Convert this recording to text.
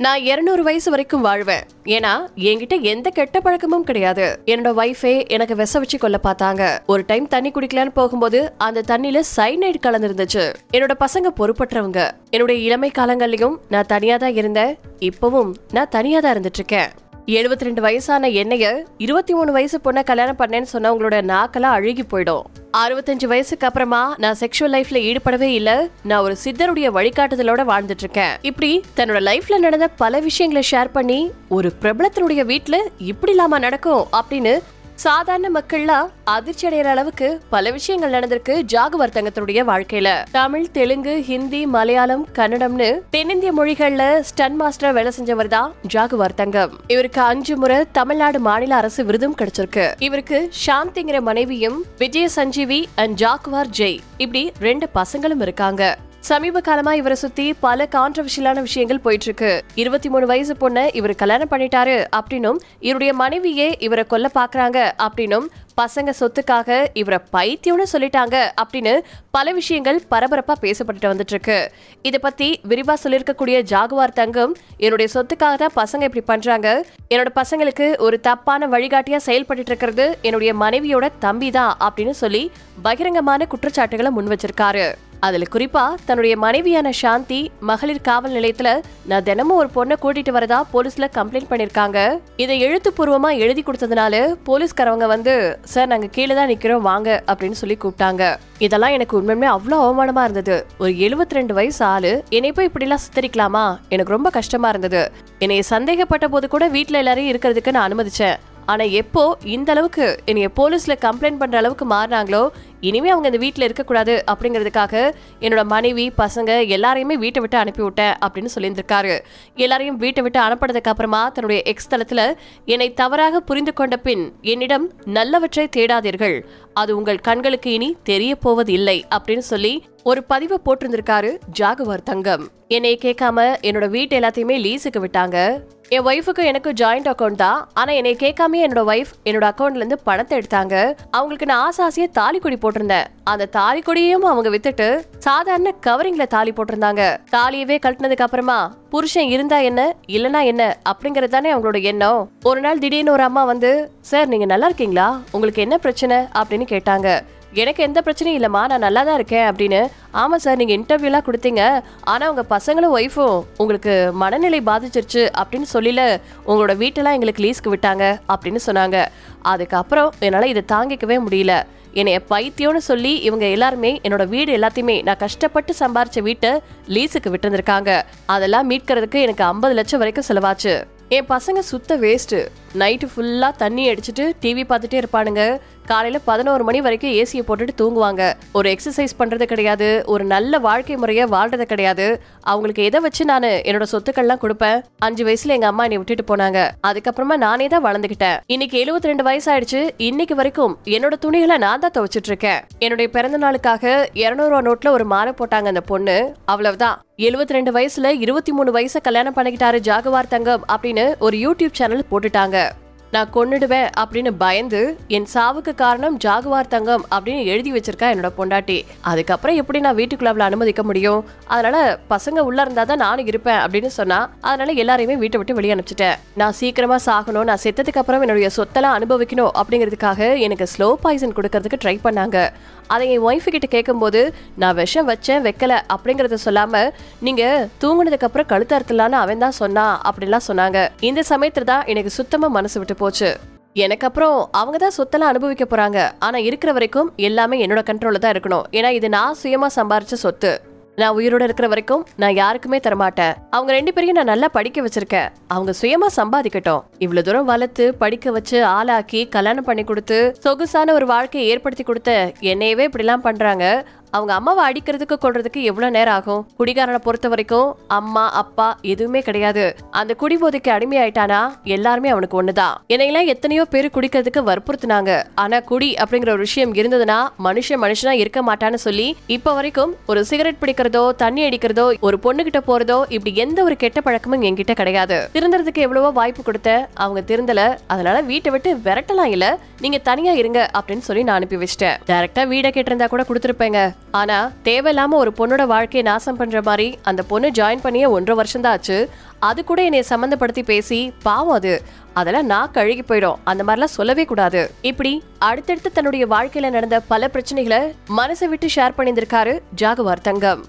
நான் 200 வயசு வரைக்கும் வாழ்வேன். ஏன்னா என்கிட்ட எந்த கெட்ட பழக்கமும் கிடையாது. என்னோட வைஃபே எனக்கு விஷ வச்சு கொல்ல பார்த்தாங்க. ஒரு டைம் தண்ணி குடிக்கலான்னு போகும்போது அந்த தண்ணியில சைனைடு கலந்துருந்துச்சு. என்னோட பசங்க பொறுப்பற்றவங்க. என்னுடைய இளமை காலங்கள்லயும் நான் தனியா தான் இருந்தேன். இப்பவும் நான் தனியா தான் இருந்துட்டு இருக்கேன். 72 வயசான என்னைய 23 வயசு பொண்ண கல்யாணம் பண்ணேன்னு சொன்னா உங்களோட நாக்கெல்லாம் அழுகி போயிடும். 65 வயசுக்கு அப்புறமா நான் செக்ஷுவல் லைஃப்ல ஈடுபடவே இல்ல. நான் ஒரு சித்தருடைய வழிகாட்டுதலோட வாழ்ந்துட்டு இருக்கேன். இப்படி தன்னோட லைஃப்ல நடந்த பல விஷயங்களை ஷேர் பண்ணி ஒரு பிரபலத்தினுடைய வீட்டுல இப்படி இல்லாம நடக்கும் அப்படின்னு சாதாரண மக்கள்லாம் அதிர்ச்சி அடைகிற அளவுக்கு பல விஷயங்கள் நடந்திருக்கு ஜாகுவார் தங்கத்தினுடைய வாழ்க்கையில. தமிழ், தெலுங்கு, ஹிந்தி, மலையாளம், கன்னடம்னு தென்னிந்திய மொழிகள்ல ஸ்டன் மாஸ்டர் வேலை செஞ்சவர் தான் ஜாகுவார் தங்கம். இவருக்கு 5 முறை தமிழ்நாடு மாநில அரசு விருதும் கிடைச்சிருக்கு. இவருக்கு சாந்திங்கிற மனைவியும் விஜய சஞ்சீவி அண்ட் ஜாகுவார் ஜெய் இப்படி 2 பசங்களும் இருக்காங்க. சமீப காலமா இவரை சுத்தி பல கான்ட்ரவர்ஷியலான விஷயங்கள் போயிட்டு இருக்கு. 23 வயசு பொண்ணு இவர் கல்யாணம் பண்ணிட்டாரு அப்படின்னும், இவருடைய மனைவியே இவரை கொல்ல பாக்குறாங்க அப்படின்னும், பசங்க சொத்துக்காக இவரை பைத்தியம்னு சொல்லிட்டாங்க அப்படின்னு பல விஷயங்கள் பரபரப்பா பேசப்பட்டு வந்துட்டு இருக்கு. இதை பத்தி விரிவா சொல்லிருக்கக்கூடிய ஜாகுவார் தங்கம், என்னுடைய சொத்துக்காக தான் பசங்க இப்படி பண்றாங்க. என்னோட பசங்களுக்கு ஒரு தப்பான வழிகாட்டியா செயல்பட்டு இருக்கிறது என்னுடைய மனைவியோட தம்பி தான் அப்படின்னு சொல்லி பகிரங்கமான குற்றச்சாட்டுகளை முன் வச்சிருக்காரு. அதுல குறிப்பா தன்னுடைய மனைவியான சாந்தி மகளிர் காவல் நிலையத்துல நான் தினமும் ஒரு பொண்ணை கூட்டிட்டு வரதா போலீஸ்ல கம்ப்ளைண்ட் பண்ணிருக்காங்க. இதை எழுத்துப்பூர்வமா எழுதி கொடுத்ததுனால போலீஸ்காரவங்க வந்து, சார் நாங்க கீழே தான் நிக்கிறோம் வாங்க அப்படின்னு சொல்லி கூப்பிட்டாங்க. இதெல்லாம் எனக்கு உண்மையுமே அவ்வளவு அவமானமா இருந்தது. ஒரு 72 வயசு ஆளு என்னை போய் இப்படி எல்லாம் சித்தரிக்கலாமா? எனக்கு ரொம்ப கஷ்டமா இருந்தது. என்னைய சந்தேகப்பட்ட போது கூட வீட்டுல எல்லாரையும் இருக்கிறதுக்கு நான் அனுமதிச்சேன். ஆனா எப்போ இந்த அளவுக்கு என்னைய போலீஸ்ல கம்ப்ளைண்ட் பண்ற அளவுக்கு மாறினாங்களோ, இனிமே அவங்க இந்த வீட்டுல இருக்க கூடாது அப்படிங்கிறதுக்காக என்னோட மனைவி பசங்க எல்லாரையுமே வீட்டை விட்டு அனுப்பி விட்டேன் அப்படின்னு சொல்லியிருந்திருக்காரு. எல்லாரையும் வீட்டை விட்டு அனுப்பினதுக்கு அப்புறமா தன்னுடைய எக்ஸ் தளத்துல, என்னை தவறாக புரிந்து கொண்ட பின் என்னிடம் நல்லவற்றை தேடாதீர்கள், அது உங்கள் கண்களுக்கு இனி தெரிய போவது இல்லை அப்படின்னு சொல்லி ஒரு பதிவை போட்டிருந்திருக்காரு ஜாகுவார் தங்கம். என்னை கேட்காம என்னோட வீட்டு எல்லாத்தையுமே லீஸுக்கு விட்டாங்க. என் ஒய்ஃபுக்கு எனக்கு ஜாயிண்ட் அக்கௌண்ட் தான். ஆனா என்னை கேட்காம என்னோட ஒய்ஃப் என்னோட அக்கௌண்ட்ல இருந்து பணத்தை எடுத்தாங்க. அவங்களுக்கு நான் ஆசாசியா தாலி கொடி போட்டிருந்தேன். அந்த தாலி கொடியையும் அவங்க வித்துட்டு சாதாரண கவரிங்ல தாலி போட்டிருந்தாங்க. தாலியவே கழட்டினதுக்கு அப்புறமா புருஷன் இருந்தா என்ன இல்லனா என்ன அப்படிங்கறது தானே அவங்களோட எண்ணம். ஒரு நாள் திடீர்னு ஒரு அம்மா வந்து, சார் நீங்க நல்லா இருக்கீங்களா, உங்களுக்கு என்ன பிரச்சனை அப்படின்னு கேட்டாங்க. எனக்கு எந்த பிரச்சனையும் இல்லம்மா, நான் நல்லா தான் இருக்கேன் அப்படின்னு. ஆமா சார், நீங்க இன்டர்வியூலாம் கொடுத்தீங்க, ஆனா உங்க பசங்களும் ஒய்ஃபும் உங்களுக்கு மனநிலை பாதிச்சிருச்சு அப்படின்னு சொல்லில உங்களோட வீட்டெல்லாம் எங்களுக்கு லீஸ்க்கு விட்டாங்க அப்படின்னு சொன்னாங்க. அதுக்கப்புறம் என்னால இதை தாங்கிக்கவே முடியல. என்னைய பைத்தியம்னு சொல்லி இவங்க எல்லாருமே என்னோட வீடு எல்லாத்தையுமே நான் கஷ்டப்பட்டு சம்பாரிச்ச வீட்டை லீஸுக்கு விட்டுருந்துருக்காங்க. அதெல்லாம் மீட்கிறதுக்கு எனக்கு 50 லட்சம் வரைக்கும் செலவாச்சு. என் பசங்க சுத்த வேஸ்ட். நைட்டு ஃபுல்லா தண்ணி அடிச்சுட்டு டிவி பார்த்துட்டே இருப்பானுங்க. காலையில 11 மணி வரைக்கும் ஏசியை போட்டுட்டு தூங்குவாங்க. ஒரு எக்ஸசைஸ் பண்றது கிடையாது, ஒரு நல்ல வாழ்க்கை முறைய வாழ்றது கிடையாது. அவங்களுக்கு எதை வச்சு நான் என்னோட சொத்துக்கள்லாம் கொடுப்பேன்? 5 வயசுல எங்க அம்மா என்னை விட்டுட்டு போனாங்க. அதுக்கப்புறமா நானே தான் வளர்ந்துகிட்டேன். இன்னைக்கு 72 வயசாயிடுச்சு. இன்னைக்கு வரைக்கும் என்னோட துணிகளை நான் தான் துவைச்சிட்டு இருக்கேன். என்னுடைய பிறந்த நாளுக்காக 200 ரூபா நோட்ல ஒரு மாலை போட்டாங்க அந்த பொண்ணு. அவ்வளவுதான். 72 வயசுல 23 வயசை கல்யாணம் பண்ணிக்கிட்டாரு ஜாகுவார் தங்கம் அப்படின்னு ஒரு யூடியூப் சேனல் போட்டுட்டாங்க. நான் கொன்னுடுவேன் அப்படின்னு பயந்து என் சாவுக்கு காரணம் ஜாகுவார் தங்கம் அப்படின்னு எழுதி வச்சிருக்கா என்னோட பொண்டாட்டி. அதுக்கப்புறம் எப்படி நான் வீட்டுக்குள்ள அனுமதிக்க முடியும்? அதனால பசங்க உள்ள இருந்தாதான் நானும் இருப்பேன் அப்படின்னு சொன்னா, அதனால எல்லாரையுமே வீட்டை விட்டு வெளியே அனுப்பிச்சிட்டேன். நான் சீக்கிரமா சாகணும், நான் செத்ததுக்கு அப்புறம் என்னுடைய சொத்தெல்லாம் அனுபவிக்கணும் அப்படிங்கிறதுக்காக எனக்கு ஸ்லோ பாய்சன் கொடுக்கறதுக்கு ட்ரை பண்ணாங்க. அதை என் ஒய்ஃபு கிட்ட கேட்கும் போது, நான் விஷம் வச்சேன் வைக்கல அப்படிங்கறத சொல்லாம, நீங்க தூங்குனதுக்கு அப்புறம் கழுத்து அறுத்தலான்னு அவன் தான் சொன்னா அப்படின்லாம் சொன்னாங்க. இந்த சமயத்துல தான் எனக்கு சுத்தமா மனசு விட்டு போச்சு. எனக்கு அப்புறம் அவங்க தான் சொத்தெல்லாம் அனுபவிக்க போறாங்க. ஆனா இருக்கிற வரைக்கும் எல்லாமே என்னோட கண்ட்ரோல்ல தான் இருக்கணும். ஏன்னா இது நான் சுயமா சம்பாரிச்ச சொத்து. நான் உயிரோட இருக்கிற வரைக்கும் நான் யாருக்குமே தரமாட்டேன். அவங்க 2 பேரையும் நான் நல்லா படிக்க வச்சிருக்கேன். அவங்க சுயமா சம்பாதிக்கட்டும். இவ்வளவு தூரம் வளர்த்து படிக்க வச்சு ஆளாக்கி கல்யாணம் பண்ணி கொடுத்து சொகுசான ஒரு வாழ்க்கையை ஏற்படுத்தி கொடுத்த என்னையவே இப்படி எல்லாம் பண்றாங்க. அவங்க அம்மாவை அடிக்கிறதுக்கு கொள்றதுக்கு எவ்வளவு நேரம் ஆகும்? குடிகாரனை பொறுத்த வரைக்கும் அம்மா அப்பா எதுவுமே கிடையாது. அந்த குடிபோதைக்கு அடிமையாயிட்டானா எல்லாருமே அவனுக்கு ஒண்ணுதான். என்னையெல்லாம் எத்தனையோ பேர் குடிக்கிறதுக்கு வற்புறுத்தினாங்க. ஆனா குடி அப்படிங்கிற ஒரு விஷயம் இருந்ததுன்னா மனுஷனா இருக்க மாட்டான்னு சொல்லி இப்ப வரைக்கும் ஒரு சிகரெட் பிடிக்கிறதோ தண்ணி அடிக்கிறதோ ஒரு பொண்ணு கிட்ட போறதோ இப்படி எந்த ஒரு கெட்ட பழக்கமும் என்கிட்ட கிடையாது. திருந்துறதுக்கு எவ்வளவோ வாய்ப்பு கொடுத்த அவங்க திருந்தல. அதனால வீட்டை விட்டு விரட்டலாம் இல்ல, நீங்க தனியா இருங்க அப்படின்னு சொல்லி நான் அனுப்பி வச்சிட்டேன். டைரக்டா வீடை கேட்டிருந்தா கூட கொடுத்துருப்பேங்க. ஆனா தேவையில்லாம ஒரு பொண்ணோட வாழ்க்கையை நாசம் பண்ற மாதிரி அந்த பொண்ணு ஜாயின் பண்ணியே 1.5 வருஷம் தான் ஆச்சு. அது கூட என்னைய சம்பந்தப்படுத்தி பேசி பாவம் அதெல்லாம் நான் கழுகி போயிடும், அந்த மாதிரிலாம் சொல்லவே கூடாது. இப்படி அடுத்தடுத்து தன்னுடைய வாழ்க்கையில நடந்த பல பிரச்சனைகளை மனசை விட்டு ஷேர் பண்ணியிருந்திருக்காரு ஜாகுவார் தங்கம்.